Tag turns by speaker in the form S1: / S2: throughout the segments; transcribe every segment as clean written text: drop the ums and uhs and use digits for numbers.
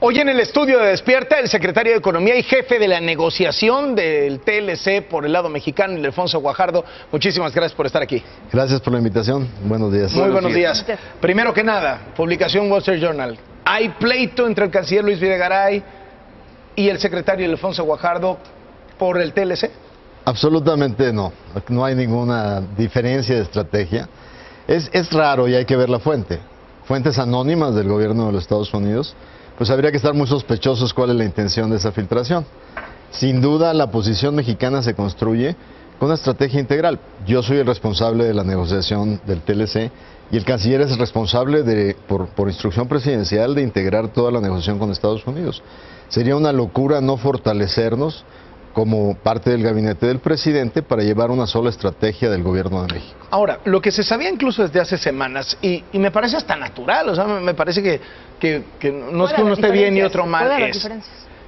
S1: Hoy en el estudio de Despierta, el secretario de Economía y jefe de la negociación del TLC por el lado mexicano, Ildefonso Guajardo. Muchísimas gracias por estar aquí.
S2: Gracias por la invitación. Buenos días.
S1: Muy buenos días. Primero que nada, publicación Wall Street Journal. ¿Hay pleito entre el canciller Luis Videgaray y el secretario Ildefonso Guajardo por el TLC?
S2: Absolutamente no. No hay ninguna diferencia de estrategia. Es raro y hay que ver la fuente. Fuentes anónimas del gobierno de los Estados Unidos, pues habría que estar muy sospechosos cuál es la intención de esa filtración. Sin duda, la posición mexicana se construye con una estrategia integral. Yo soy el responsable de la negociación del TLC y el canciller es el responsable, por instrucción presidencial, de integrar toda la negociación con Estados Unidos. Sería una locura no fortalecernos como parte del gabinete del presidente para llevar una sola estrategia del gobierno de México.
S1: Ahora, lo que se sabía incluso desde hace semanas, y me parece hasta natural, o sea, me parece que no es que uno esté bien y otro mal, es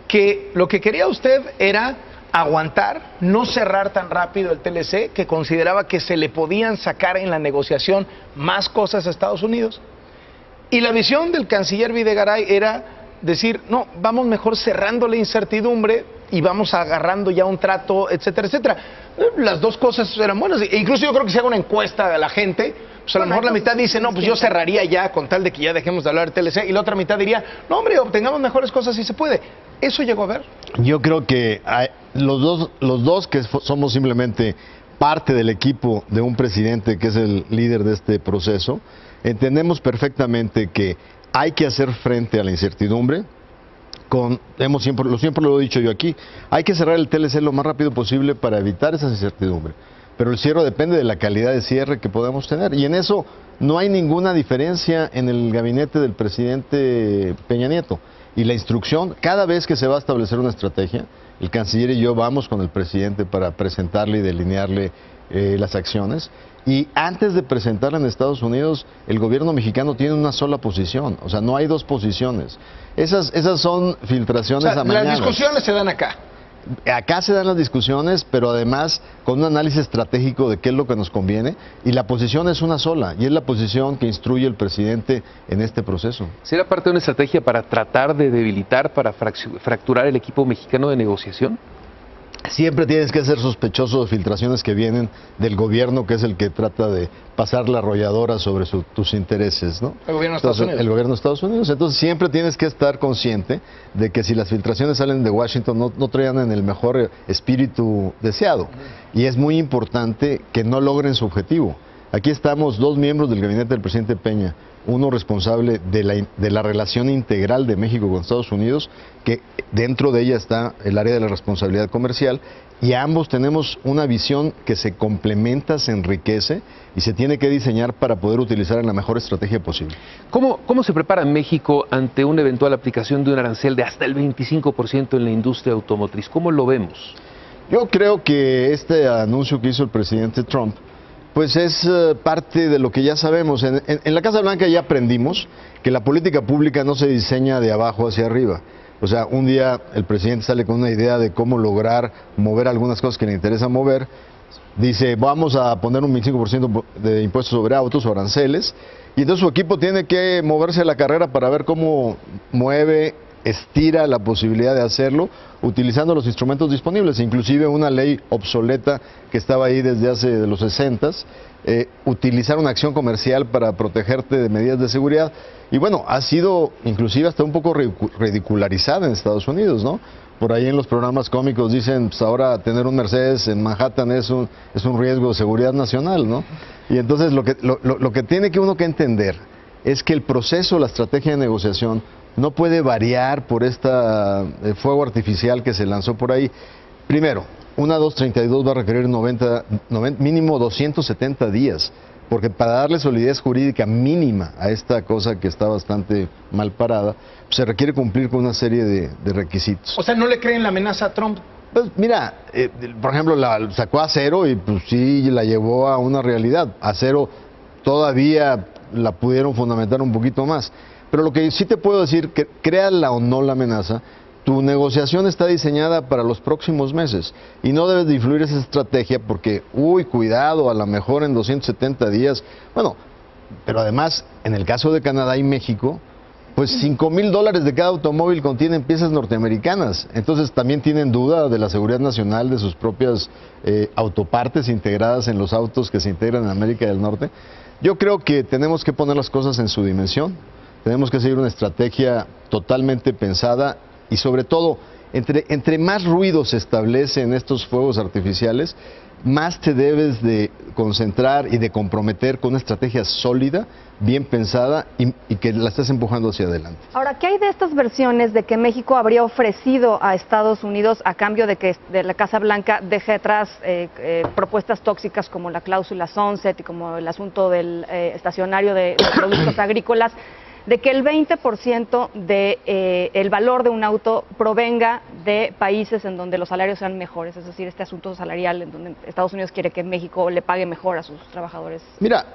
S1: que lo que quería usted era aguantar, no cerrar tan rápido el TLC, que consideraba que se le podían sacar en la negociación más cosas a Estados Unidos. Y la visión del canciller Videgaray era decir, no, vamos mejor cerrando la incertidumbre y vamos agarrando ya un trato, etcétera, etcétera. Las dos cosas eran buenas. E incluso yo creo que si hago una encuesta a la gente, pues a lo mejor la mitad dice, no, pues yo cerraría ya con tal de que ya dejemos de hablar del TLC, y la otra mitad diría, no hombre, obtengamos mejores cosas si se puede. ¿Eso llegó a ver?
S2: Yo creo que los dos que somos simplemente parte del equipo de un presidente que es el líder de este proceso, entendemos perfectamente que hay que hacer frente a la incertidumbre. Siempre lo he dicho yo aquí, hay que cerrar el TLC lo más rápido posible para evitar esa incertidumbre. Pero el cierre depende de la calidad de cierre que podemos tener. Y en eso no hay ninguna diferencia en el gabinete del presidente Peña Nieto. Y la instrucción, cada vez que se va a establecer una estrategia, el canciller y yo vamos con el presidente para presentarle y delinearle las acciones. Y antes de presentarla en Estados Unidos, el gobierno mexicano tiene una sola posición, o sea, no hay dos posiciones. Esas son filtraciones amañadas.
S1: Las discusiones se dan acá.
S2: Acá se dan las discusiones, pero además con un análisis estratégico de qué es lo que nos conviene, y la posición es una sola, y es la posición que instruye el presidente en este proceso.
S3: ¿Será parte de una estrategia para tratar de debilitar, para fracturar el equipo mexicano de negociación?
S2: Siempre tienes que ser sospechoso de filtraciones que vienen del gobierno, que es el que trata de pasar la arrolladora sobre tus intereses, ¿no?
S1: El gobierno de Estados Unidos.
S2: El gobierno de Estados Unidos. Entonces siempre tienes que estar consciente de que si las filtraciones salen de Washington no traían en el mejor espíritu deseado. Y es muy importante que no logren su objetivo. Aquí estamos dos miembros del gabinete del presidente Peña, uno responsable de la relación integral de México con Estados Unidos, que dentro de ella está el área de la responsabilidad comercial, y ambos tenemos una visión que se complementa, se enriquece y se tiene que diseñar para poder utilizar en la mejor estrategia posible.
S3: ¿Cómo se prepara México ante una eventual aplicación de un arancel de hasta el 25% en la industria automotriz? ¿Cómo lo vemos?
S2: Yo creo que este anuncio que hizo el presidente Trump pues es parte de lo que ya sabemos. En la Casa Blanca ya aprendimos que la política pública no se diseña de abajo hacia arriba. O sea, un día el presidente sale con una idea de cómo lograr mover algunas cosas que le interesa mover. Dice, vamos a poner un 25% de impuestos sobre autos o aranceles. Y entonces su equipo tiene que moverse a la carrera para ver cómo estira la posibilidad de hacerlo utilizando los instrumentos disponibles, inclusive una ley obsoleta que estaba ahí desde hace de los 60s, utilizar una acción comercial para protegerte de medidas de seguridad. Y bueno, ha sido inclusive hasta un poco ridicularizada en Estados Unidos, ¿no? Por ahí en los programas cómicos dicen, pues ahora tener un Mercedes en Manhattan es un riesgo de seguridad nacional, ¿no? Y entonces lo que tiene uno que entender es que el proceso, la estrategia de negociación no puede variar por fuego artificial que se lanzó por ahí. Primero, una 232 va a requerir mínimo 270 días, porque para darle solidez jurídica mínima a esta cosa que está bastante mal parada, se requiere cumplir con una serie de requisitos.
S1: O sea, ¿no le creen la amenaza a Trump?
S2: Pues mira, por ejemplo, la sacó a cero y pues sí la llevó a una realidad. A cero todavía la pudieron fundamentar un poquito más. Pero lo que sí te puedo decir, que créala o no la amenaza, tu negociación está diseñada para los próximos meses y no debes de influir esa estrategia porque, cuidado, a lo mejor en 270 días, bueno, pero además, en el caso de Canadá y México, pues $5,000 de cada automóvil contienen piezas norteamericanas. Entonces también tienen duda de la seguridad nacional, de sus propias autopartes integradas en los autos que se integran en América del Norte. Yo creo que tenemos que poner las cosas en su dimensión, tenemos que seguir una estrategia totalmente pensada y sobre todo, entre más ruido se establece en estos fuegos artificiales, más te debes de concentrar y de comprometer con una estrategia sólida, bien pensada y que la estés empujando hacia adelante.
S4: Ahora, ¿qué hay de estas versiones de que México habría ofrecido a Estados Unidos a cambio de que de la Casa Blanca deje atrás propuestas tóxicas como la cláusula Sunset y como el asunto del estacionario de productos agrícolas, de que el 20% del valor de un auto provenga de países en donde los salarios sean mejores, es decir, este asunto salarial en donde Estados Unidos quiere que México le pague mejor a sus trabajadores?
S2: Mira,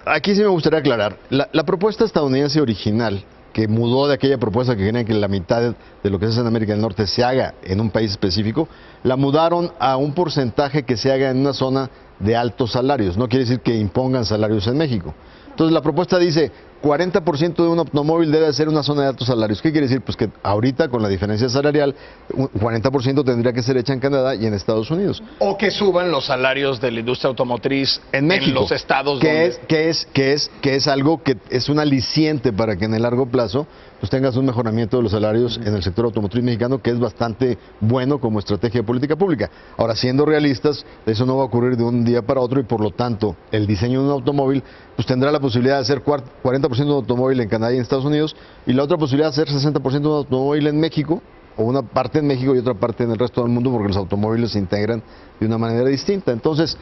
S2: aquí sí me gustaría aclarar, la propuesta estadounidense original, que mudó de aquella propuesta que querían que la mitad de lo que se hace en América del Norte se haga en un país específico, la mudaron a un porcentaje que se haga en una zona de altos salarios. No quiere decir que impongan salarios en México. Entonces la propuesta dice 40% de un automóvil debe ser una zona de altos salarios. ¿Qué quiere decir? Pues que ahorita con la diferencia salarial, 40% tendría que ser hecha en Canadá y en Estados Unidos.
S1: O que suban los salarios de la industria automotriz en México, en los estados
S2: que es algo que es un aliciente para que en el largo plazo pues tengas un mejoramiento de los salarios en el sector automotriz mexicano, que es bastante bueno como estrategia de política pública. Ahora, siendo realistas, eso no va a ocurrir de un día para otro y por lo tanto el diseño de un automóvil pues tendrá la posibilidad de hacer 40% de un automóvil en Canadá y en Estados Unidos y la otra posibilidad de hacer 60% de un automóvil en México, o una parte en México y otra parte en el resto del mundo, porque los automóviles se integran de una manera distinta. Entonces,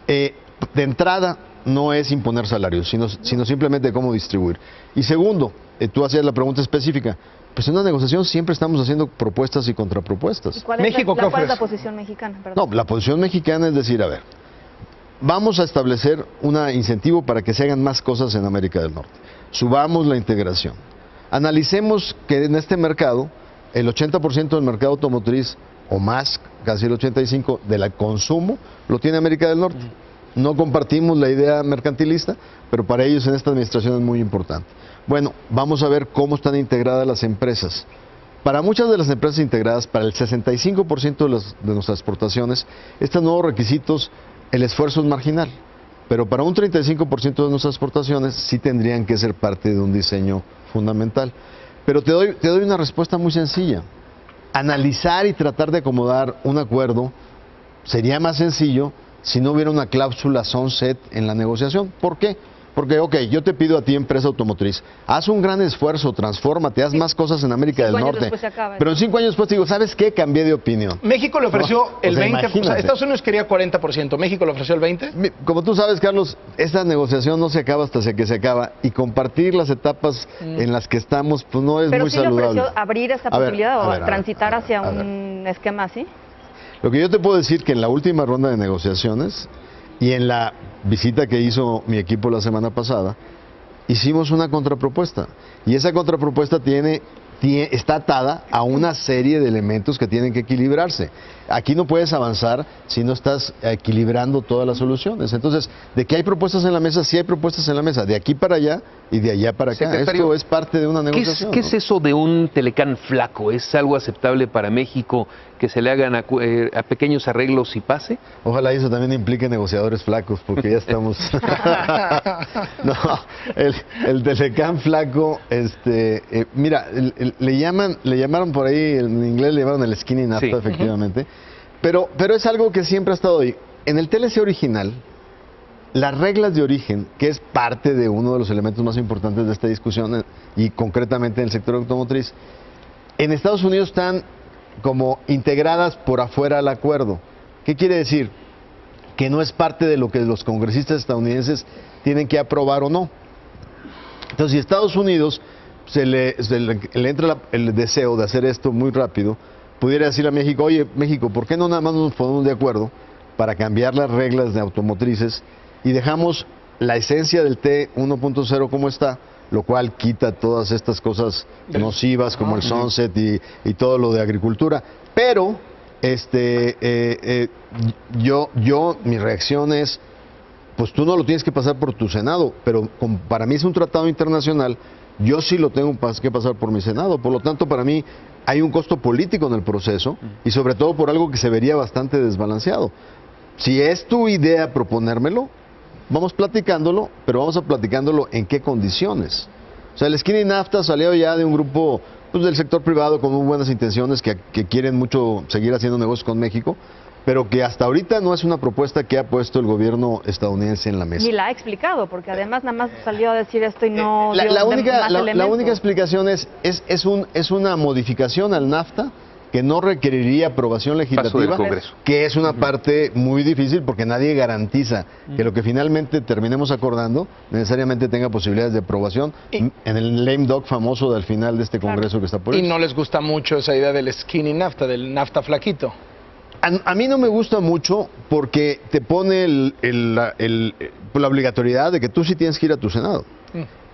S2: de entrada no es imponer salarios, sino simplemente cómo distribuir. Y segundo, tú hacías la pregunta específica, pues en una negociación siempre estamos haciendo propuestas y contrapropuestas.
S4: ¿Y cuál es cuál es la posición mexicana? Perdón.
S2: No, la posición mexicana es decir, a ver, vamos a establecer un incentivo para que se hagan más cosas en América del Norte. Subamos la integración. Analicemos que en este mercado, el 80% del mercado automotriz, o más, casi el 85% del consumo, lo tiene América del Norte. No compartimos la idea mercantilista, pero para ellos en esta administración es muy importante. Bueno, vamos a ver cómo están integradas las empresas. Para muchas de las empresas integradas, para el 65% de nuestras exportaciones, estos nuevos requisitos, el esfuerzo es marginal. Pero para un 35% de nuestras exportaciones sí tendrían que ser parte de un diseño fundamental. Pero te doy una respuesta muy sencilla. Analizar y tratar de acomodar un acuerdo sería más sencillo si no hubiera una cláusula sunset en la negociación. ¿Por qué? Porque, ok, yo te pido a ti, empresa automotriz, haz un gran esfuerzo, transfórmate, haz más cosas en América del Norte. Pero en 5 años después te digo, ¿sabes qué? Cambié de opinión.
S1: México le ofreció el 20%, o sea, Estados Unidos quería 40%, ¿México le ofreció el 20%?
S2: Como tú sabes, Carlos, esta negociación no se acaba hasta que se acaba, y compartir las etapas en las que estamos, pues no es muy saludable.
S4: ¿Pero sí le ofreció abrir esta posibilidad o transitar hacia un esquema así?
S2: Lo que yo te puedo decir que en la última ronda de negociaciones y en la visita que hizo mi equipo la semana pasada, hicimos una contrapropuesta. Y esa contrapropuesta está atada a una serie de elementos que tienen que equilibrarse. Aquí no puedes avanzar si no estás equilibrando todas las soluciones. Entonces, de que hay propuestas en la mesa, sí hay propuestas en la mesa, de aquí para allá y de allá para acá. Esto es parte de una negociación.
S3: ¿Qué es eso de un Telecán flaco? ¿Es algo aceptable para México que se le hagan a pequeños arreglos y pase?
S2: Ojalá eso también implique negociadores flacos, porque ya estamos... No, el Telecán flaco, mira, le llamaron por ahí, en inglés le llamaron el skinny nafta, sí. Efectivamente. Pero es algo que siempre ha estado ahí. En el TLC original, las reglas de origen, que es parte de uno de los elementos más importantes de esta discusión, y concretamente en el sector automotriz, en Estados Unidos están como integradas por afuera al acuerdo. ¿Qué quiere decir? Que no es parte de lo que los congresistas estadounidenses tienen que aprobar o no. Entonces, si Estados Unidos se le entra el deseo de hacer esto muy rápido, pudiera decirle a México, oye, México, ¿por qué no nada más nos ponemos de acuerdo para cambiar las reglas de automotrices y dejamos la esencia del T 1.0 como está, lo cual quita todas estas cosas nocivas como el sunset y todo lo de agricultura? Pero mi reacción es, pues tú no lo tienes que pasar por tu Senado, pero para mí es un tratado internacional yo sí lo tengo que pasar por mi Senado. Por lo tanto, para mí hay un costo político en el proceso y sobre todo por algo que se vería bastante desbalanceado. Si es tu idea proponérmelo, vamos platicándolo, pero vamos a platicándolo en qué condiciones. O sea, el Skinny NAFTA salió ya de un grupo pues, del sector privado con muy buenas intenciones que quieren mucho seguir haciendo negocios con México, pero que hasta ahorita no es una propuesta que ha puesto el gobierno estadounidense en la mesa.
S4: Ni la ha explicado, porque además nada más salió a decir esto y no dio
S2: la
S4: más
S2: única explicación es una modificación al NAFTA que no requeriría aprobación legislativa, que es una parte muy difícil porque nadie garantiza que lo que finalmente terminemos acordando necesariamente tenga posibilidades de aprobación en el lame duck famoso del final de este Congreso que está por ahí.
S1: Y no les gusta mucho esa idea del skinny NAFTA, del NAFTA flaquito.
S2: A mí no me gusta mucho porque te pone la obligatoriedad de que tú sí tienes que ir a tu Senado.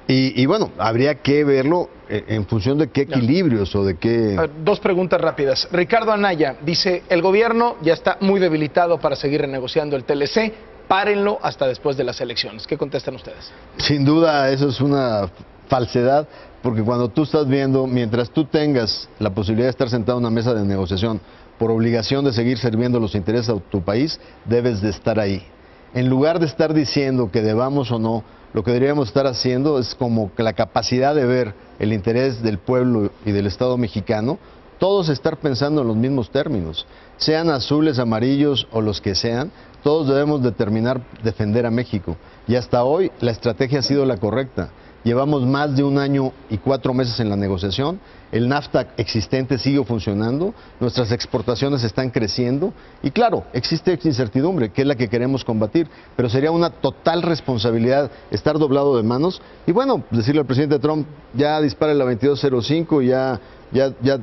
S2: Y bueno, habría que verlo en función de qué equilibrios o de qué...
S1: Dos preguntas rápidas. Ricardo Anaya dice, el gobierno ya está muy debilitado para seguir renegociando el TLC, párenlo hasta después de las elecciones. ¿Qué contestan ustedes?
S2: Sin duda, eso es una falsedad, porque cuando tú estás viendo, mientras tú tengas la posibilidad de estar sentado en una mesa de negociación, por obligación de seguir sirviendo los intereses de tu país, debes de estar ahí. En lugar de estar diciendo que debamos o no, lo que deberíamos estar haciendo es como que la capacidad de ver el interés del pueblo y del Estado mexicano, todos estar pensando en los mismos términos, sean azules, amarillos o los que sean, todos debemos determinar defender a México. Y hasta hoy la estrategia ha sido la correcta. Llevamos más de 1 año y 4 meses en la negociación, el NAFTA existente sigue funcionando, nuestras exportaciones están creciendo y claro, existe incertidumbre, que es la que queremos combatir, pero sería una total responsabilidad estar doblado de manos y bueno, decirle al presidente Trump, ya dispare la 2205 y ya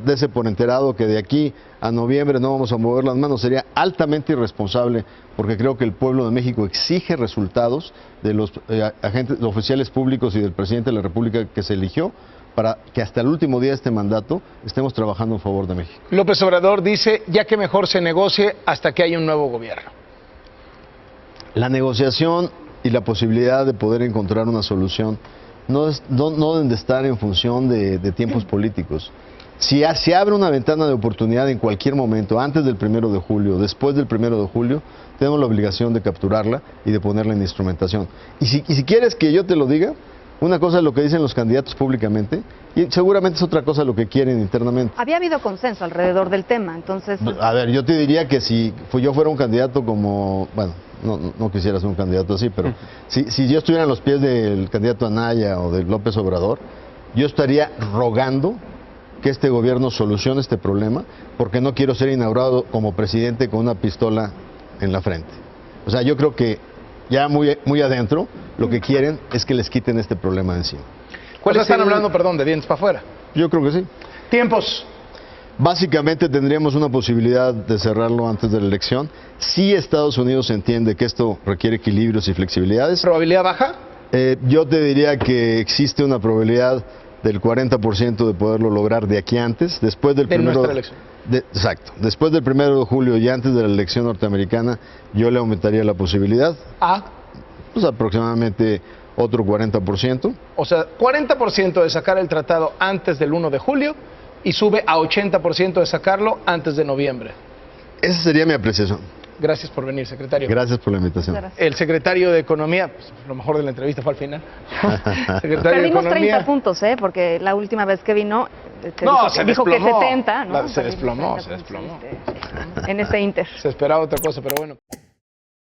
S2: dese por enterado que de aquí a noviembre no vamos a mover las manos, sería altamente irresponsable porque creo que el pueblo de México exige resultados de los agentes oficiales públicos y del presidente de la República que se eligió para que hasta el último día de este mandato estemos trabajando en favor de México.
S1: López Obrador dice, ya que mejor se negocie hasta que haya un nuevo gobierno.
S2: La negociación y la posibilidad de poder encontrar una solución no deben de estar en función de tiempos políticos. Si se abre una ventana de oportunidad en cualquier momento, antes del 1 de julio, después del 1 de julio, tenemos la obligación de capturarla y de ponerla en instrumentación. Y si quieres que yo te lo diga, una cosa es lo que dicen los candidatos públicamente y seguramente es otra cosa lo que quieren internamente.
S4: Había habido consenso alrededor del tema, entonces...
S2: A ver, yo te diría que si yo fuera un candidato como... Bueno, no quisiera ser un candidato así, pero si yo estuviera en los pies del candidato Anaya o de López Obrador, yo estaría rogando que este gobierno solucione este problema porque no quiero ser inaugurado como presidente con una pistola en la frente. O sea, yo creo que ya muy adentro, lo que quieren es que les quiten este problema de encima.
S1: ¿Cuáles están hablando, perdón, de dientes para afuera?
S2: Yo creo que sí.
S1: Tiempos.
S2: Básicamente tendríamos una posibilidad de cerrarlo antes de la elección. Si Estados Unidos entiende que esto requiere equilibrios y flexibilidades.
S1: ¿Probabilidad baja?
S2: Yo te diría que existe una probabilidad del 40% de poderlo lograr de aquí antes, después del
S1: nuestra elección.
S2: Exacto. Después del 1 de julio y antes de la elección norteamericana, yo le aumentaría la posibilidad. Pues aproximadamente otro 40%.
S1: O sea, 40% de sacar el tratado antes del 1 de julio y sube a 80% de sacarlo antes de noviembre.
S2: Esa sería mi apreciación.
S1: Gracias por venir, secretario.
S2: Gracias por la invitación.
S1: El secretario de Economía, pues, lo mejor de la entrevista fue al final.
S4: Perdimos 30 puntos, porque la última vez que vino dijo que 70. ¿no?
S1: Se desplomó.
S4: En ese inter.
S1: Se esperaba otra cosa, pero bueno.